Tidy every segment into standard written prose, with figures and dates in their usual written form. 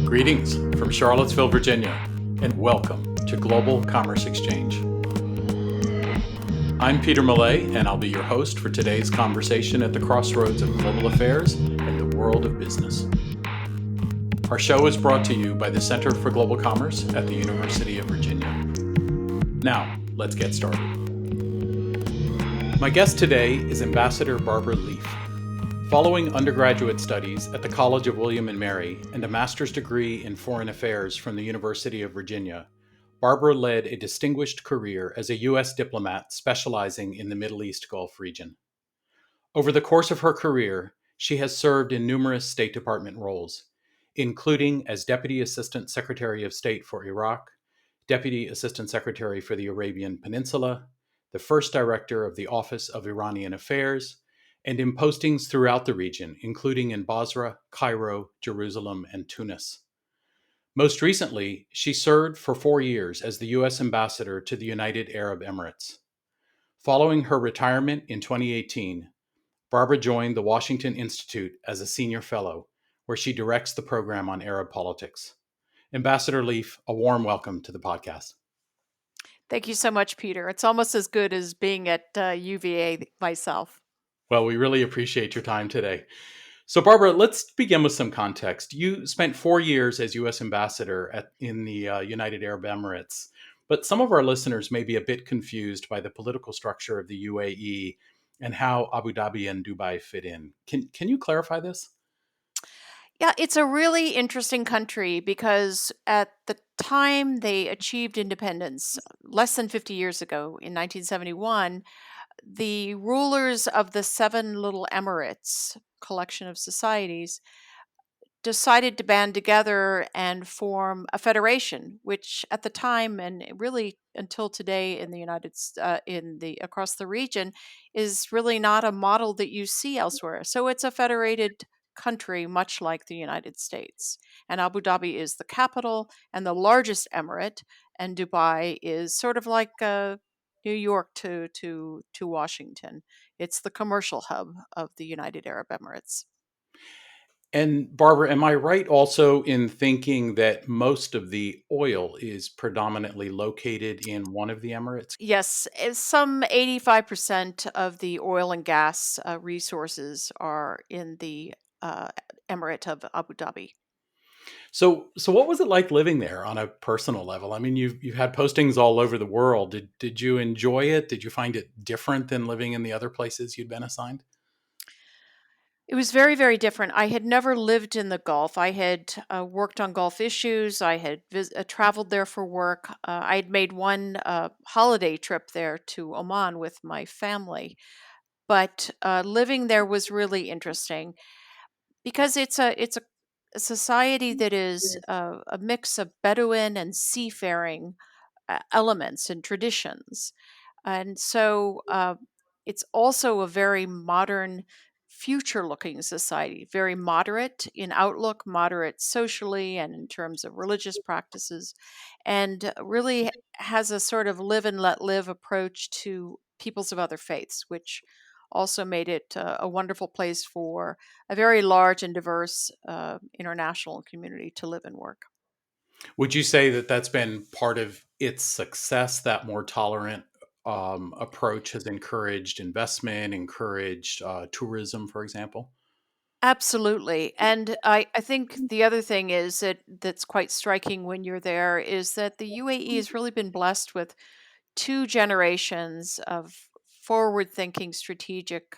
Greetings from Charlottesville, Virginia, and welcome to Global Commerce Exchange. I'm Peter Maillet, and I'll be your host for today's conversation at the crossroads of global affairs and the world of business. Our show is brought to you by the Center for Global Commerce at the University of Virginia. Now, let's get started. My guest today is Ambassador Barbara Leaf. Following undergraduate studies at the College of William and Mary and a master's degree in foreign affairs from the University of Virginia, Barbara led a distinguished career as a U.S. diplomat specializing in the Middle East Gulf region. Over the course of her career, she has served in numerous State Department roles, including as Deputy Assistant Secretary of State for Iraq, Deputy Assistant Secretary for the Arabian Peninsula, the First Director of the Office of Iranian Affairs, and in postings throughout the region, including in Basra, Cairo, Jerusalem, and Tunis. Most recently, she served for 4 years as the U.S. Ambassador to the United Arab Emirates. Following her retirement in 2018, Barbara joined the Washington Institute as a senior fellow, where she directs the program on Arab politics. Ambassador Leaf, a warm welcome to the podcast. Thank you so much, Peter. It's almost as good as being at UVA myself. Well, we really appreciate your time today. So, Barbara, let's begin with some context. You spent 4 years as U.S. Ambassador in the United Arab Emirates, but some of our listeners may be a bit confused by the political structure of the UAE and how Abu Dhabi and Dubai fit in. Can you clarify this? Yeah, it's a really interesting country because at the time they achieved independence, less than 50 years ago in 1971, the rulers of the seven little emirates, collection of societies, decided to band together and form a federation, which at the time and really until today in the across the region is really not a model that you see elsewhere. So it's a federated country, much like the United States. And Abu Dhabi is the capital and the largest emirate, and Dubai is sort of like New York to Washington. It's the commercial hub of the United Arab Emirates. And Barbara, am I right also in thinking that most of the oil is predominantly located in one of the Emirates? Yes, some 85% of the oil and gas resources are in the uh, Emirate of Abu Dhabi. So what was it like living there on a personal level? I mean, you've had postings all over the world. Did you enjoy it? Did you find it different than living in the other places you'd been assigned? It was very, very different. I had never lived in the Gulf. I had worked on Gulf issues. I had traveled there for work. I had made one holiday trip there to Oman with my family. But living there was really interesting because it's a society that is a mix of Bedouin and seafaring elements and traditions. And so it's also a very modern, future looking society, very moderate in outlook, moderate socially and in terms of religious practices, and really has a sort of live and let live approach to peoples of other faiths, which also made it a wonderful place for a very large and diverse international community to live and work. Would you say that that's been part of its success, that more tolerant approach has encouraged investment, encouraged tourism, for example? Absolutely. And I think the other thing is that's quite striking when you're there is that the UAE has really been blessed with two generations of forward thinking strategic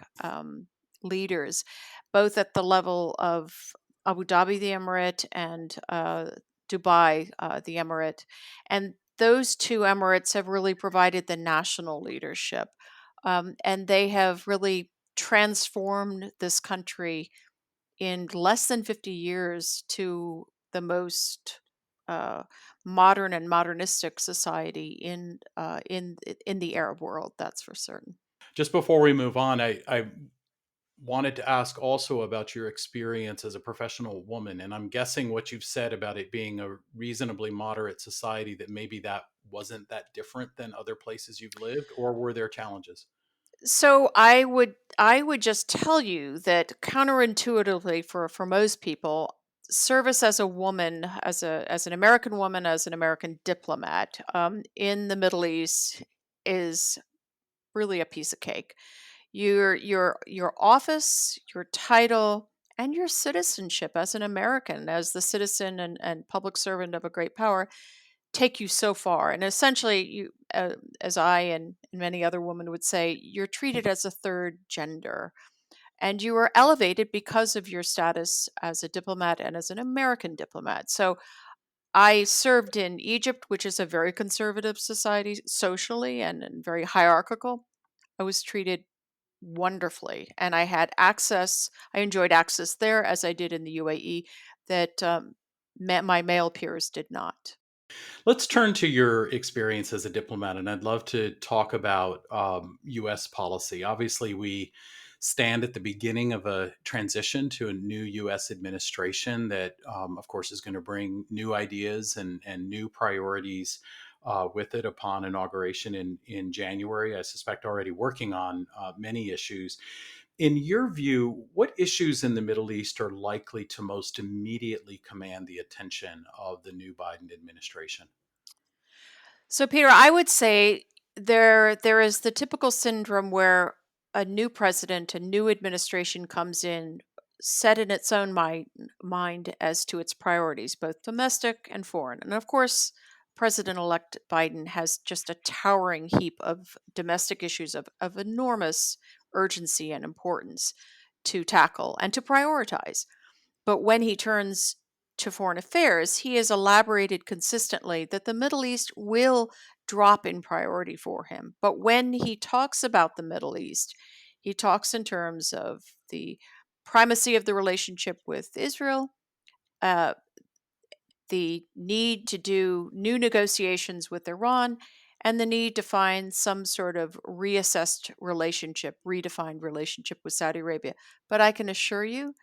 leaders, both at the level of Abu Dhabi, the Emirate, and Dubai, the Emirate. And those two emirates have really provided the national leadership. And they have really transformed this country in less than 50 years to the most uh, modern and modernistic society in the Arab world. That's for certain. Just before we move on, I wanted to ask also about your experience as a professional woman. And I'm guessing what you've said about it being a reasonably moderate society, that maybe that wasn't that different than other places you've lived, or were there challenges? So I would just tell you that counterintuitively for most people, service as a woman, as an American woman, as an American diplomat in the Middle East is really a piece of cake. Your office, your title, and your citizenship as an American, as the citizen and public servant of a great power, take you so far. And essentially, as I and many other women would say, you're treated as a third gender, and you are elevated because of your status as a diplomat and as an American diplomat. So I served in Egypt, which is a very conservative society socially and very hierarchical. I was treated wonderfully, and I enjoyed access there as I did in the UAE that my male peers did not. Let's turn to your experience as a diplomat, and I'd love to talk about U.S. policy. Obviously, we stand at the beginning of a transition to a new U.S. administration that, of course, is going to bring new ideas and new priorities with it upon inauguration in January. I suspect already working on many issues. In your view, what issues in the Middle East are likely to most immediately command the attention of the new Biden administration? So, Peter, I would say there is the typical syndrome where a new president, a new administration comes in, set in its own mind as to its priorities, both domestic and foreign. And of course, President-elect Biden has just a towering heap of domestic issues of enormous urgency and importance to tackle and to prioritize. But when he turns to foreign affairs, he has elaborated consistently that the Middle East will drop in priority for him. But when he talks about the Middle East, he talks in terms of the primacy of the relationship with Israel, uh, the need to do new negotiations with Iran, and the need to find some sort of reassessed relationship, redefined relationship with Saudi Arabia. But I can assure you,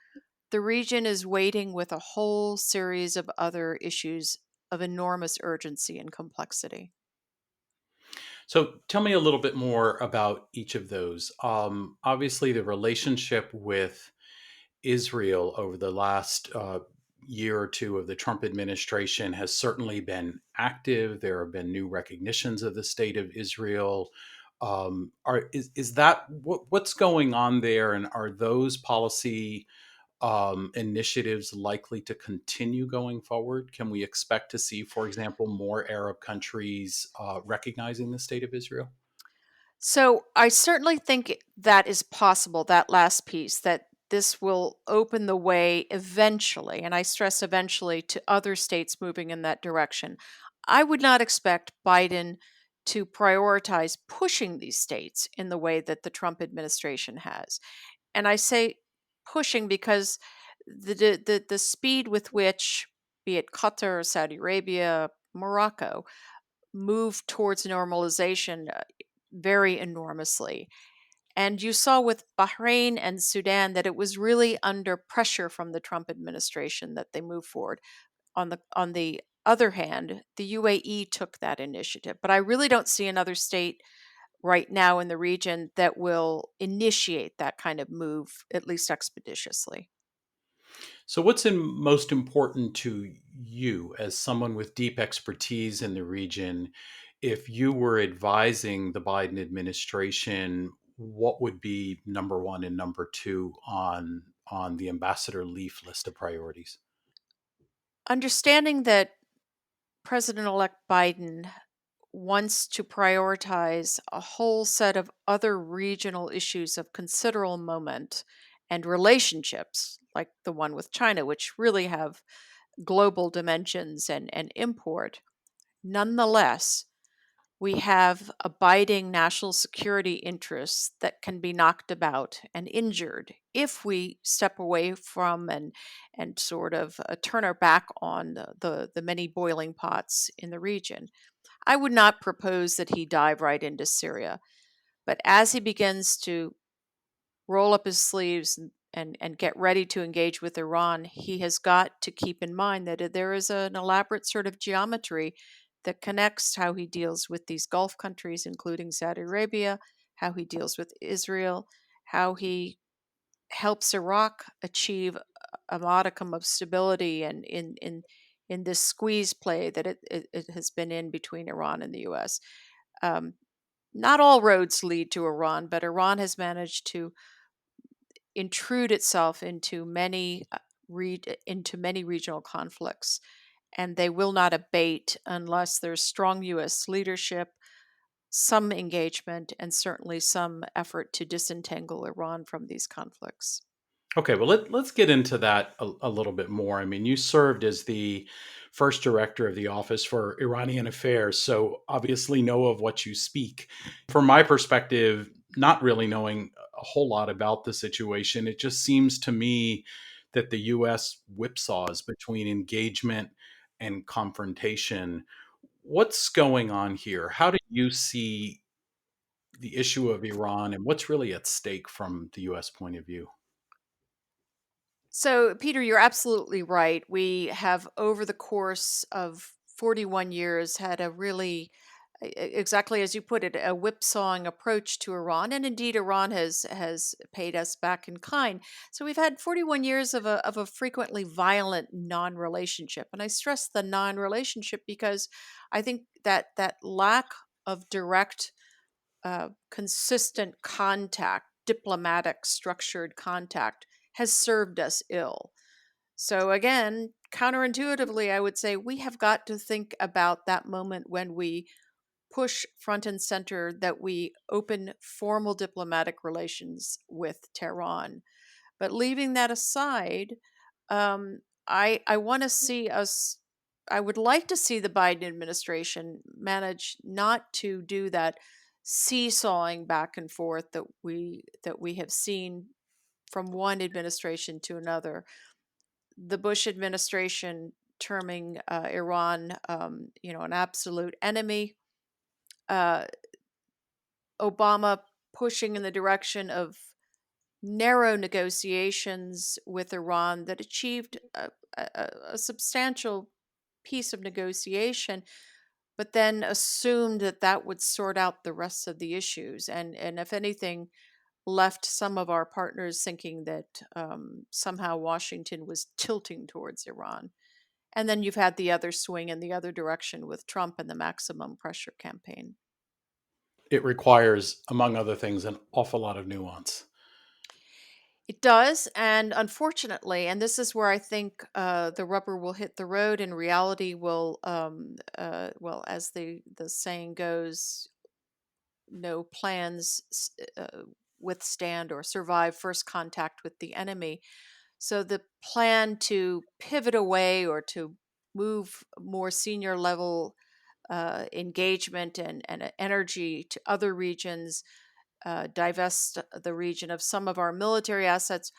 the region is waiting with a whole series of other issues of enormous urgency and complexity. So tell me a little bit more about each of those. Obviously, the relationship with Israel over the last year or two of the Trump administration has certainly been active. There have been new recognitions of the state of Israel. Is that what's going on there, and are those policy initiatives likely to continue going forward? Can we expect to see, for example, more Arab countries recognizing the state of Israel? So I certainly think that is possible, that last piece, that this will open the way eventually, and I stress eventually, to other states moving in that direction. I would not expect Biden to prioritize pushing these states in the way that the Trump administration has. And I say pushing because the speed with which, be it Qatar, Saudi Arabia, Morocco, move towards normalization vary enormously. And you saw with Bahrain and Sudan that it was really under pressure from the Trump administration that they moved forward. On the other hand, the UAE took that initiative, but I really don't see another state right now in the region that will initiate that kind of move, at least expeditiously. So, most important to you as someone with deep expertise in the region? If you were advising the Biden administration, what would be number one and number two on the Ambassador Leaf list of priorities? Understanding that President elect Biden wants to prioritize a whole set of other regional issues of considerable moment and relationships, like the one with China, which really have global dimensions and import. Nonetheless, we have abiding national security interests that can be knocked about and injured if we step away from and sort of turn our back on the many boiling pots in the region. I would not propose that he dive right into Syria, but as he begins to roll up his sleeves and get ready to engage with Iran, he has got to keep in mind that there is an elaborate sort of geometry that connects how he deals with these Gulf countries, including Saudi Arabia, how he deals with Israel, how he helps Iraq achieve a modicum of stability and in this squeeze play that it has been in between Iran and the U.S. Um, Not all roads lead to Iran, but Iran has managed to intrude itself into into many regional conflicts, and they will not abate unless there's strong U.S. leadership, some engagement, and certainly some effort to disentangle Iran from these conflicts. Okay, well, let's get into that a little bit more. I mean, you served as the first director of the Office for Iranian Affairs, so obviously know of what you speak. From my perspective, not really knowing a whole lot about the situation, it just seems to me that the U.S. whipsaws between engagement and confrontation. What's going on here? How do you see the issue of Iran, and what's really at stake from the U.S. point of view? So, Peter, you're absolutely right. We have, over the course of 41 years, had a really, exactly as you put it, a whipsawing approach to Iran, and indeed, Iran has paid us back in kind. So, we've had 41 years of a frequently violent non-relationship, and I stress the non-relationship because I think that that lack of direct, consistent contact, diplomatic, structured contact, has served us ill. So, again, counterintuitively, I would say we have got to think about that moment when we push front and center that we open formal diplomatic relations with Tehran. But leaving that aside, I want to see us. I would like to see the Biden administration manage not to do that seesawing back and forth that we have seen from one administration to another. The Bush administration terming Iran, an absolute enemy. Uh, Obama pushing in the direction of narrow negotiations with Iran that achieved a substantial piece of negotiation, but then assumed that that would sort out the rest of the issues. And if anything, left some of our partners thinking that somehow Washington was tilting towards Iran. And then you've had the other swing in the other direction with Trump and the maximum pressure campaign. It requires, among other things, an awful lot of nuance. It does, and unfortunately, and this is where I think the rubber will hit the road, and reality will, well, as the saying goes, no plans withstand or survive first contact with the enemy. So the plan to pivot away or to move more senior level engagement and energy to other regions, divest the region of some of our military assets,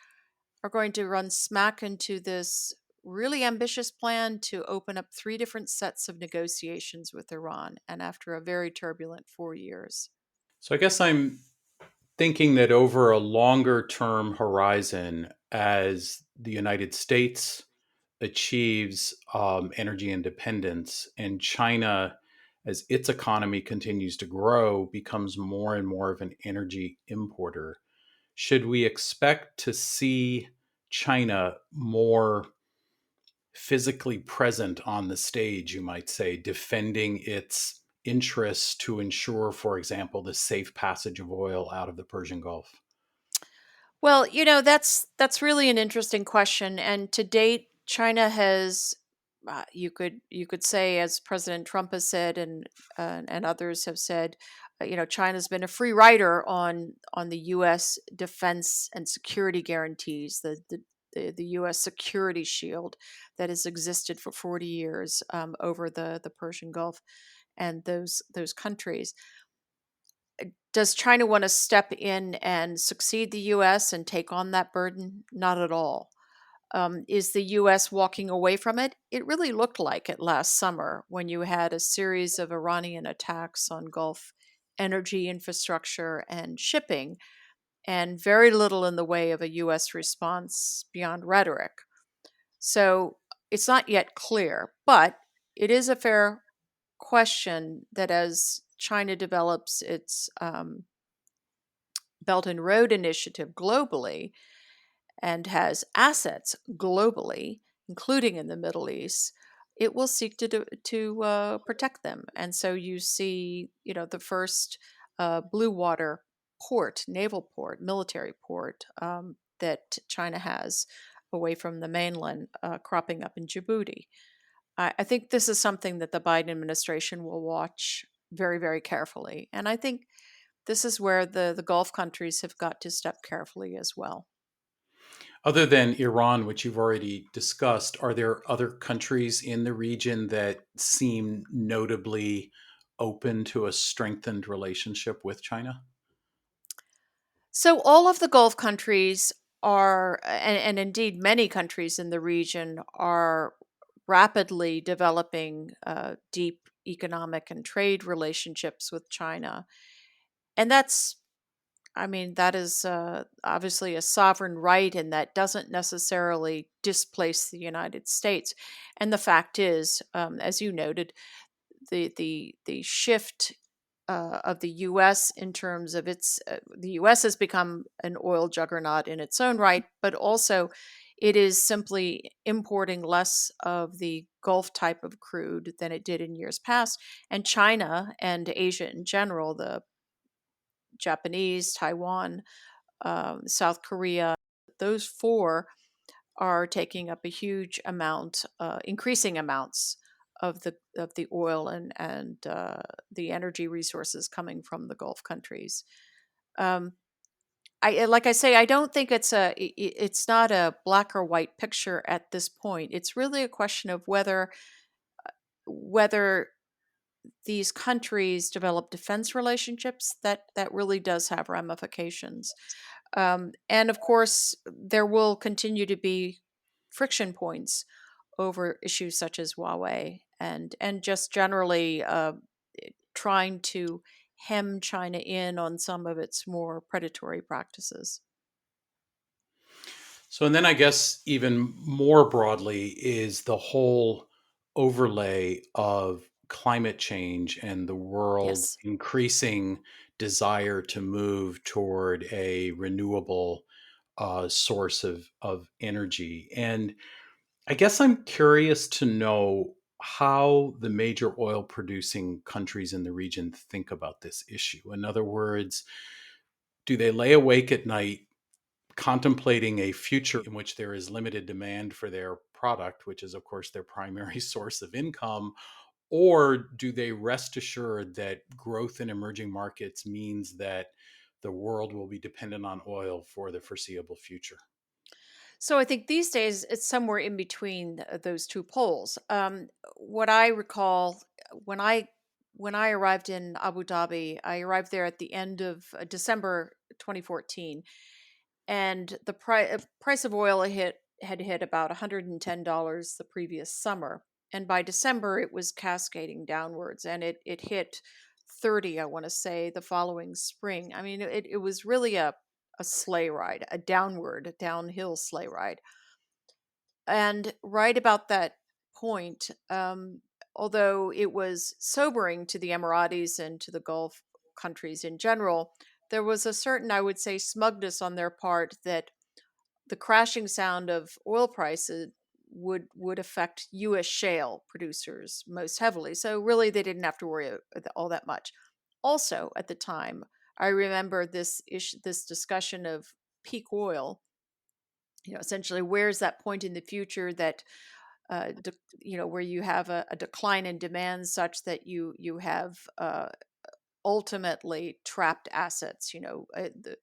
are going to run smack into this really ambitious plan to open up three different sets of negotiations with Iran, and after a very turbulent 4 years. So I guess I'm thinking that over a longer term horizon, as the United States achieves energy independence and China, as its economy continues to grow, becomes more and more of an energy importer, should we expect to see China more physically present on the stage, you might say, defending its interests to ensure, for example, the safe passage of oil out of the Persian Gulf? Well, that's really an interesting question, and to date, China has, you could say, as President Trump has said, and others have said, China's been a free rider on the U.S. defense and security guarantees, the U.S. security shield that has existed for 40 years over the Persian Gulf and those countries. Does China want to step in and succeed the U.S. and take on that burden? Not at all. Is the U.S. walking away from it? It really looked like it last summer when you had a series of Iranian attacks on Gulf energy infrastructure and shipping, and very little in the way of a U.S. response beyond rhetoric. So it's not yet clear, but it is a fair question that as China develops its Belt and Road Initiative globally, and has assets globally, including in the Middle East, it will seek to protect them. And so you see, the first blue water port, naval port, military port that China has away from the mainland cropping up in Djibouti. I think this is something that the Biden administration will watch very, very carefully. And I think this is where the Gulf countries have got to step carefully as well. Other than Iran, which you've already discussed, are there other countries in the region that seem notably open to a strengthened relationship with China? So, all of the Gulf countries are, and indeed many countries in the region, are rapidly developing deep economic and trade relationships with China. And that is obviously a sovereign right, and that doesn't necessarily displace the United States. And the fact is, as you noted, the shift of the U.S. in terms of the U.S. has become an oil juggernaut in its own right, but also it is simply importing less of the Gulf type of crude than it did in years past. And China and Asia in general, the Japanese, Taiwan, South Korea, those four are taking up a huge amount, increasing amounts of the oil and the energy resources coming from the Gulf countries. Um, like I say, I don't think it's not a black or white picture at this point. It's really a question of whether these countries develop defense relationships that really does have ramifications. And of course, there will continue to be friction points over issues such as Huawei and just generally trying to hem China in on some of its more predatory practices. So, and then I guess even more broadly is the whole overlay of climate change and the world's Yes. increasing desire to move toward a renewable source of energy. And I guess I'm curious to know how the major oil producing countries in the region think about this issue. In other words, do they lay awake at night contemplating a future in which there is limited demand for their product, which is, of course, their primary source of income? Or do they rest assured that growth in emerging markets means that the world will be dependent on oil for the foreseeable future? So I think these days it's somewhere in between those two poles. What I recall when I arrived in Abu Dhabi, I arrived there at the end of December 2014, and the price of oil had hit about $110 the previous summer, and by December it was cascading downwards, and it hit 30, I want to say, the following spring. I mean, it was really a sleigh ride, a downhill sleigh ride. And right about that point, although it was sobering to the Emiratis and to the Gulf countries in general, there was a certain, I would say, smugness on their part that the crashing sound of oil prices would affect U.S. shale producers most heavily. So really, they didn't have to worry all that much. Also, at the time, I remember this discussion of peak oil. Essentially, where's that point in the future that where you have a decline in demand such that you have ultimately trapped assets. The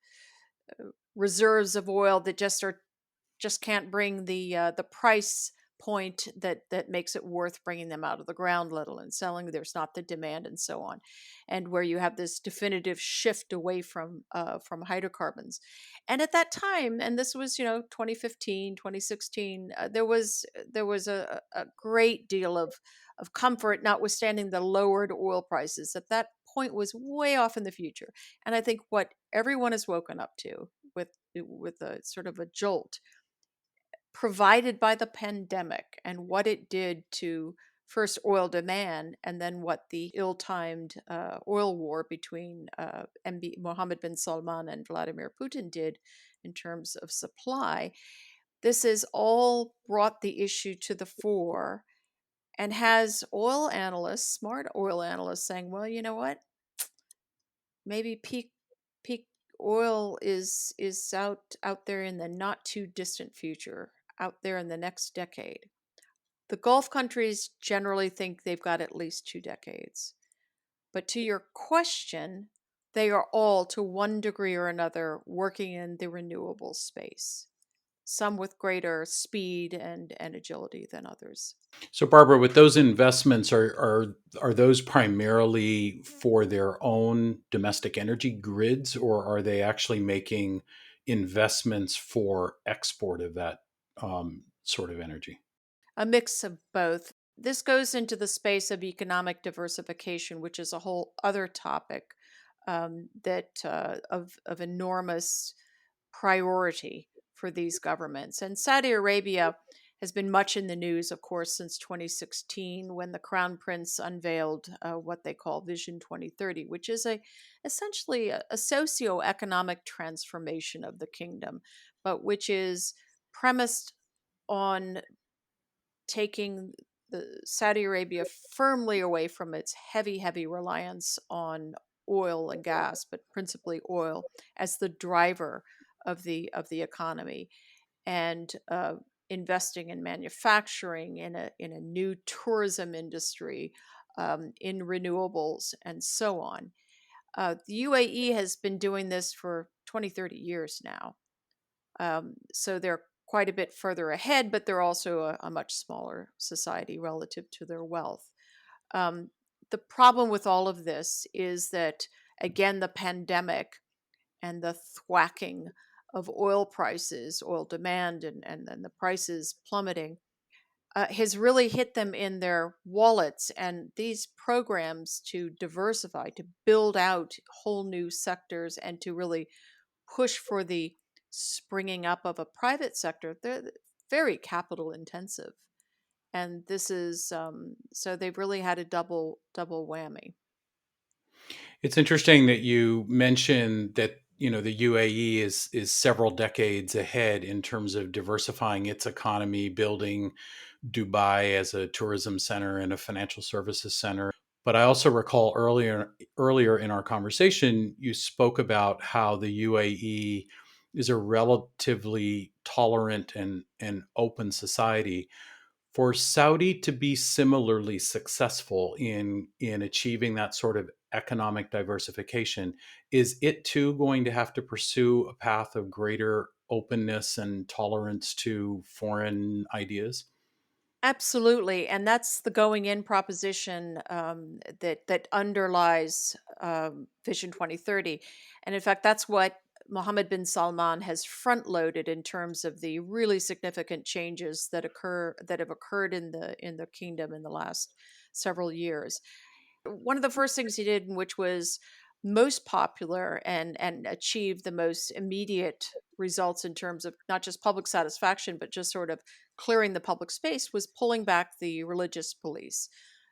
reserves of oil that just can't bring the price point that makes it worth bringing them out of the ground, let alone selling. There's not the demand, and so on, and where you have this definitive shift away from hydrocarbons. And at that time, and this was 2015, 2016, there was a great deal of comfort, notwithstanding the lowered oil prices. At that point was way off in the future, and I think what everyone has woken up to with a sort of a jolt provided by the pandemic and what it did to first oil demand and then what the ill-timed oil war between Mohammed bin Salman and Vladimir Putin did in terms of supply. This has all brought the issue to the fore and has oil analysts, smart oil analysts, saying, well, you know what? Maybe peak oil is out there in the not too distant future, out there in the next decade. The Gulf countries generally think they've got at least 2 decades. But to your question, they are all, to one degree or another, working in the renewable space, some with greater speed and agility than others. So, Barbara, with those investments, are those primarily for their own domestic energy grids, or are they actually making investments for export of that sort of energy? A mix of both. This goes into the space of economic diversification, which is a whole other topic that of enormous priority for these governments. And Saudi Arabia has been much in the news, of course, since 2016, when the Crown Prince unveiled what they call Vision 2030, which is essentially a socio-economic transformation of the kingdom, but which is premised on taking the Saudi Arabia firmly away from its heavy reliance on oil and gas, but principally oil as the driver of the economy, and investing in manufacturing, in a new tourism industry, in renewables, and so on. The UAE has been doing this for 20, 30 years now. So they're quite a bit further ahead, but they're also a much smaller society relative to their wealth. The problem with all of this is that, again, the pandemic and the thwacking of oil prices, oil demand, and then the prices plummeting, has really hit them in their wallets. And these programs to diversify, to build out whole new sectors, and to really push for the springing up of a private sector, they're very capital intensive. And this is so they've really had a double whammy. It's interesting that you mentioned that the UAE is several decades ahead in terms of diversifying its economy, building Dubai as a tourism center and a financial services center. But I also recall earlier in our conversation, you spoke about how the UAE is a relatively tolerant and open society. For Saudi to be similarly successful in achieving that sort of economic diversification, is it too going to have to pursue a path of greater openness and tolerance to foreign ideas? Absolutely, and that's the going in proposition that underlies Vision 2030, and in fact, that's what Mohammed bin Salman has front loaded in terms of the really significant changes that have occurred in the kingdom in the last several years. One of the first things he did, which was most popular and achieved the most immediate results in terms of not just public satisfaction, but just sort of clearing the public space, was pulling back the religious police.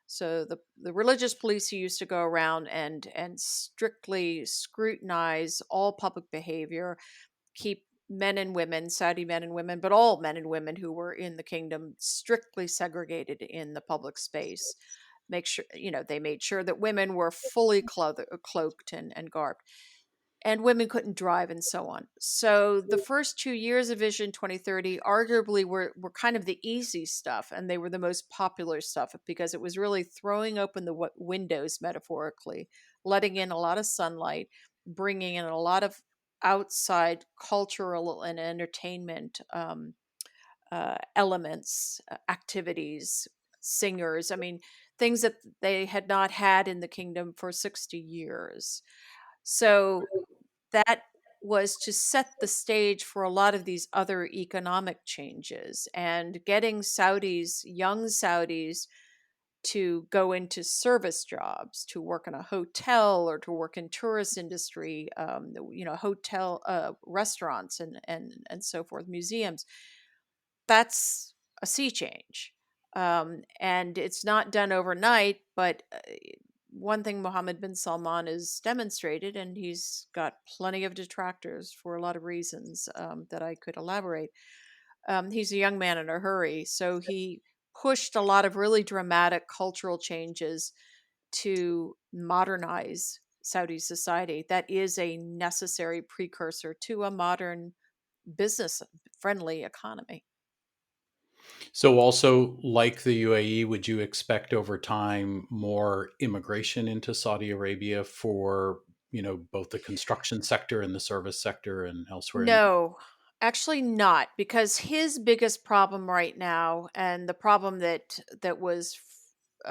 So the religious police who used to go around and strictly scrutinize all public behavior, keep men and women, Saudi men and women, but all men and women who were in the kingdom, strictly segregated in the public space. Make sure, they made sure that women were fully cloaked and garbed, and women couldn't drive, and so on. So the first 2 years of Vision 2030 arguably were kind of the easy stuff, and they were the most popular stuff because it was really throwing open the windows, metaphorically, letting in a lot of sunlight, bringing in a lot of outside cultural and entertainment elements, activities, singers. I mean, things that they had not had in the kingdom for 60 years. So that was to set the stage for a lot of these other economic changes, and getting young Saudis, to go into service jobs, to work in a hotel or to work in tourist industry, hotel, restaurants, and so forth, museums. That's a sea change. And it's not done overnight, but one thing Mohammed bin Salman has demonstrated, and he's got plenty of detractors for a lot of reasons that I could elaborate. He's a young man in a hurry, so he pushed a lot of really dramatic cultural changes to modernize Saudi society. That is a necessary precursor to a modern business friendly economy. So, also like the UAE, would you expect over time more immigration into Saudi Arabia for, both the construction sector and the service sector and elsewhere in? No, actually not, because his biggest problem right now, and the problem that was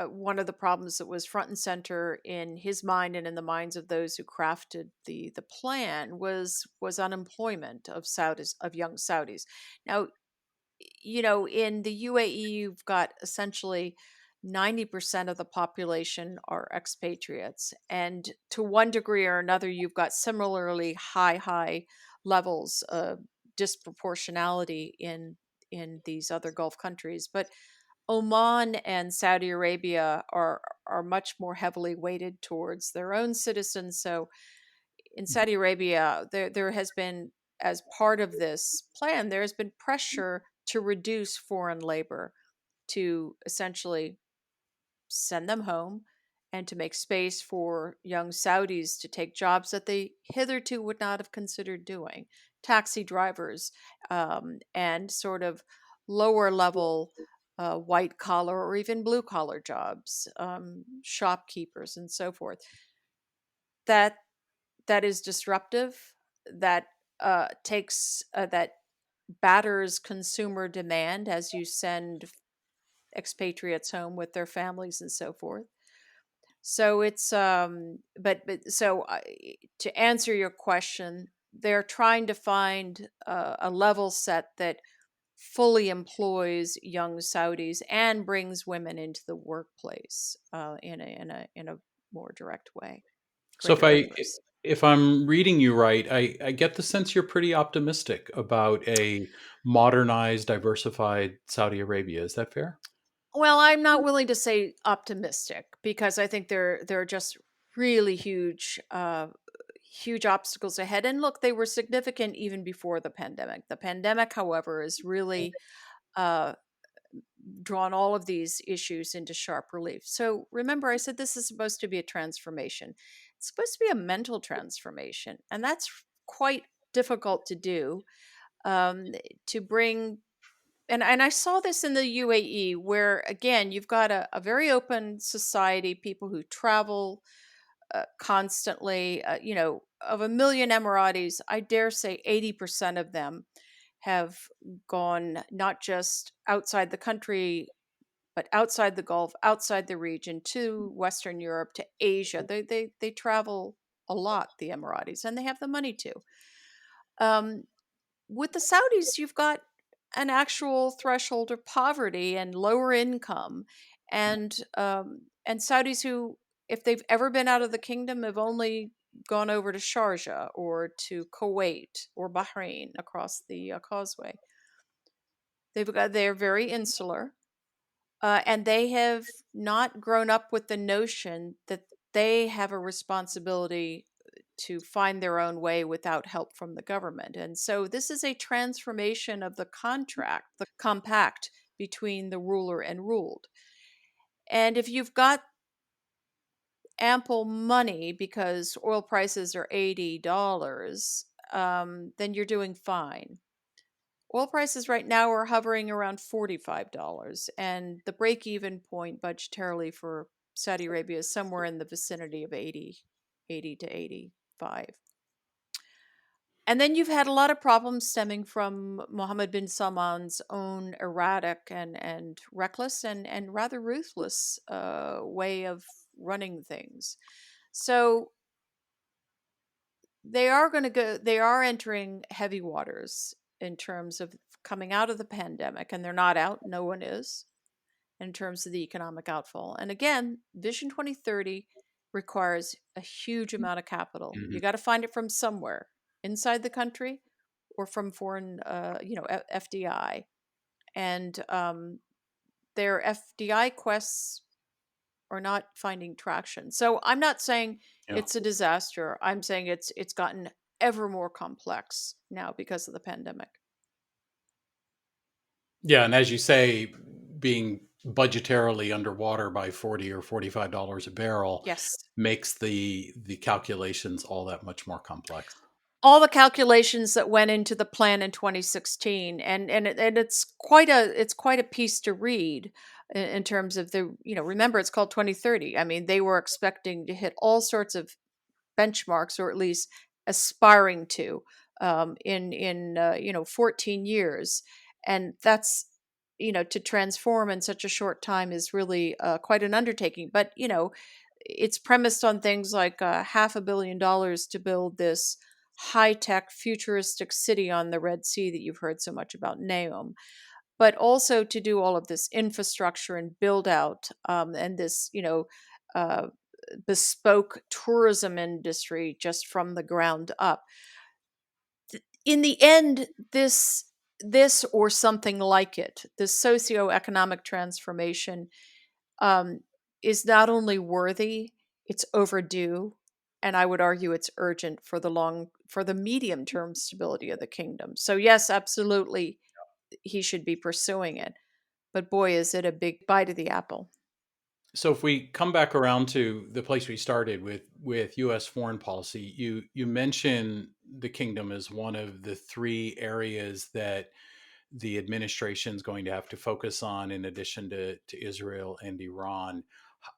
one of the problems that was front and center in his mind and in the minds of those who crafted the plan, was unemployment of Saudis, of young Saudis. Now, in the UAE, you've got essentially 90% of the population are expatriates. And to one degree or another, you've got similarly high levels of disproportionality in these other Gulf countries. But Oman and Saudi Arabia are much more heavily weighted towards their own citizens. So in Saudi Arabia, there has been, as part of this plan, there has been pressure to reduce foreign labor, to essentially send them home and to make space for young Saudis to take jobs that they hitherto would not have considered doing, taxi drivers, and sort of lower level white collar or even blue collar jobs, shopkeepers, and so forth. That that is disruptive. That takes that batters consumer demand as you send expatriates home with their families and so forth. So it's but so to answer your question, they're trying to find a level set that fully employs young Saudis and brings women into the workplace in a more direct way, So greater numbers. if I'm reading you right, I get the sense you're pretty optimistic about a modernized, diversified Saudi Arabia. Is that fair? Well, I'm not willing to say optimistic, because I think there are just really huge obstacles ahead. And look, they were significant even before the pandemic. The pandemic, however, has really uh, drawn all of these issues into sharp relief. So remember, I said this is supposed to be a transformation. It's supposed to be a mental transformation, and that's quite difficult to do. Um, to bring and I saw this in the UAE, where again you've got a very open society, people who travel constantly. Of a million Emiratis, I dare say 80% of them have gone not just outside the country, but outside the Gulf, outside the region, to Western Europe, to Asia. They travel a lot, the Emiratis, and they have the money to. Um, with the Saudis, you've got an actual threshold of poverty and lower income, and Saudis who, if they've ever been out of the kingdom, have only gone over to Sharjah or to Kuwait or Bahrain across the causeway. They're very insular, and they have not grown up with the notion that they have a responsibility to find their own way without help from the government. And so this is a transformation of the contract, the compact between the ruler and ruled. And if you've got ample money because oil prices are $80, then you're doing fine. Oil prices right now are hovering around $45, and the break even point budgetarily for Saudi Arabia is somewhere in the vicinity of 80 to 85. And then you've had a lot of problems stemming from Mohammed bin Salman's own erratic and reckless and rather ruthless way of running things. So they are entering heavy waters in terms of coming out of the pandemic, and they're not out. No one is, in terms of the economic outfall. And again, Vision 2030 requires a huge amount of capital. You Mhm. got to find it from somewhere, inside the country or from foreign, FDI. And their FDI quests are not finding traction. So I'm not saying Yeah. it's a disaster. I'm saying it's gotten ever more complex now because of the pandemic. Yeah, and as you say, being budgetarily underwater by 40 or $45 a barrel Yes. makes the calculations all that much more complex. All the calculations that went into the plan in 2016, and it's quite a piece to read in terms of the, remember, it's called 2030. I mean, they were expecting to hit all sorts of benchmarks, or at least aspiring to, in 14 years. And that's, to transform in such a short time is really quite an undertaking. But it's premised on things like $500 million to build this high-tech futuristic city on the Red Sea that you've heard so much about, Neom, but also to do all of this infrastructure and build out, and this, uh, bespoke tourism industry just from the ground up. In the end, this or something like it, this socioeconomic transformation, um, is not only worthy, it's overdue, and I would argue it's urgent for the medium term stability of the kingdom. So yes, absolutely, he should be pursuing it. But boy, is it a big bite of the apple. So if we come back around to the place we started with U.S. foreign policy, you mentioned the kingdom as one of the three areas that the administration is going to have to focus on, in addition to Israel and Iran.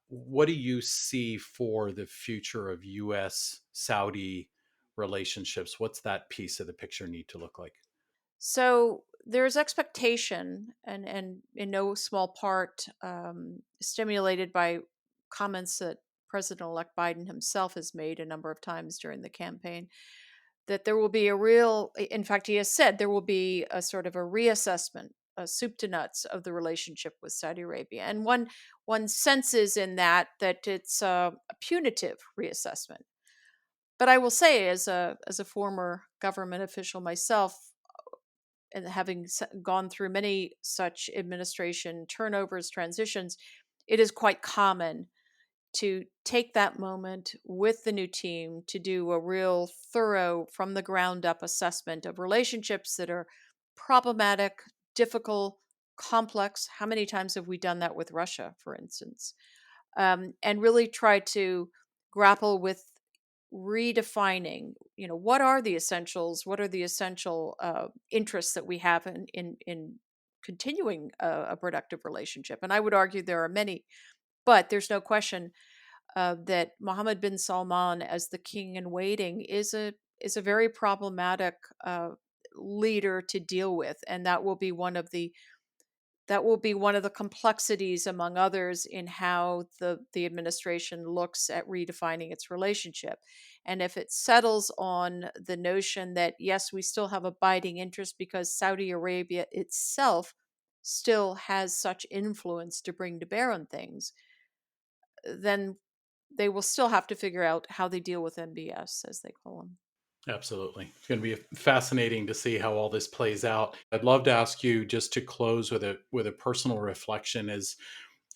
What do you see for the future of U.S. Saudi relationships? What's that piece of the picture need to look like? So there's expectation, and in no small part stimulated by comments that President-elect Biden himself has made a number of times during the campaign, that there will be a real, in fact, he has said there will be a sort of a reassessment, a soup to nuts of the relationship with Saudi Arabia. And one senses in that it's a punitive reassessment. But I will say, as a former government official myself, and having gone through many such administration turnovers, transitions, it is quite common to take that moment with the new team to do a real thorough, from the ground up assessment of relationships that are problematic, difficult, complex. How many times have we done that with Russia, for instance? And really try to grapple with redefining, what are the essentials, what are the essential interests that we have in continuing a productive relationship. And I would argue there are many, but there's no question that Mohammed bin Salman, as the king in waiting, is a very problematic leader to deal with, and that will be one of the complexities, among others, in how the administration looks at redefining its relationship. And if it settles on the notion that, yes, we still have a binding interest because Saudi Arabia itself still has such influence to bring to bear on things, then they will still have to figure out how they deal with MBS, as they call them. Absolutely. It's going to be fascinating to see how all this plays out. I'd love to ask you, just to close with a personal reflection. As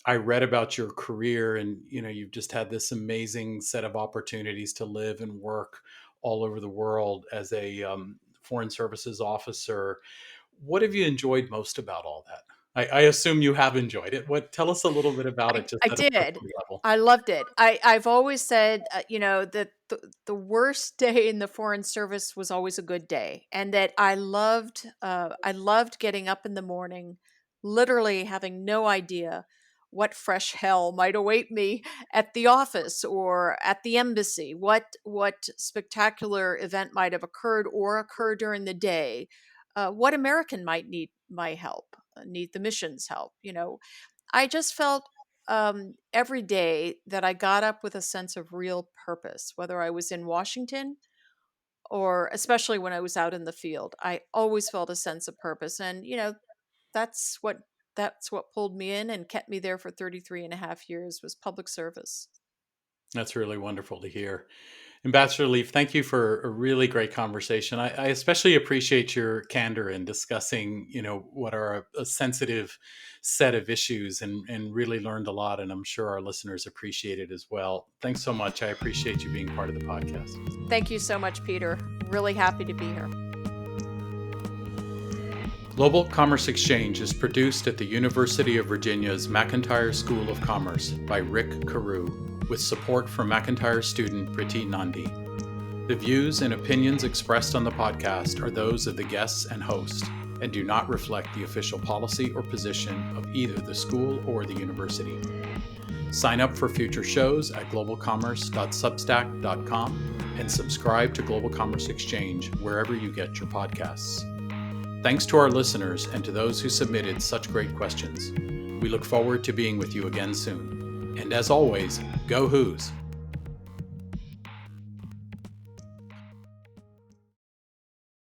I read about your career, and you've just had this amazing set of opportunities to live and work all over the world as a foreign services officer. What have you enjoyed most about all that? I assume you have enjoyed it. What Tell us a little bit about it, just I at a did. personal level. I loved it. I've always said, that the worst day in the foreign service was always a good day, and that I loved getting up in the morning, literally having no idea what fresh hell might await me at the office or at the embassy, what spectacular event might have occurred or occur during the day, what American might need my help, need the mission's help. I just felt every day that I got up with a sense of real purpose, whether I was in Washington or especially when I was out in the field. I always felt a sense of purpose. And, that's what that's what pulled me in and kept me there for 33 and a half years, was public service. That's really wonderful to hear. Ambassador Leaf, thank you for a really great conversation. I especially appreciate your candor in discussing, what are a sensitive set of issues and really learned a lot. And I'm sure our listeners appreciate it as well. Thanks so much. I appreciate you being part of the podcast. Thank you so much, Peter. Really happy to be here. Global Commerce Exchange is produced at the University of Virginia's McIntire School of Commerce by Rick Carew, with support from McIntire student Priti Nandi. The views and opinions expressed on the podcast are those of the guests and host and do not reflect the official policy or position of either the school or the university. Sign up for future shows at globalcommerce.substack.com and subscribe to Global Commerce Exchange wherever you get your podcasts. Thanks to our listeners and to those who submitted such great questions. We look forward to being with you again soon. And as always, go Who's!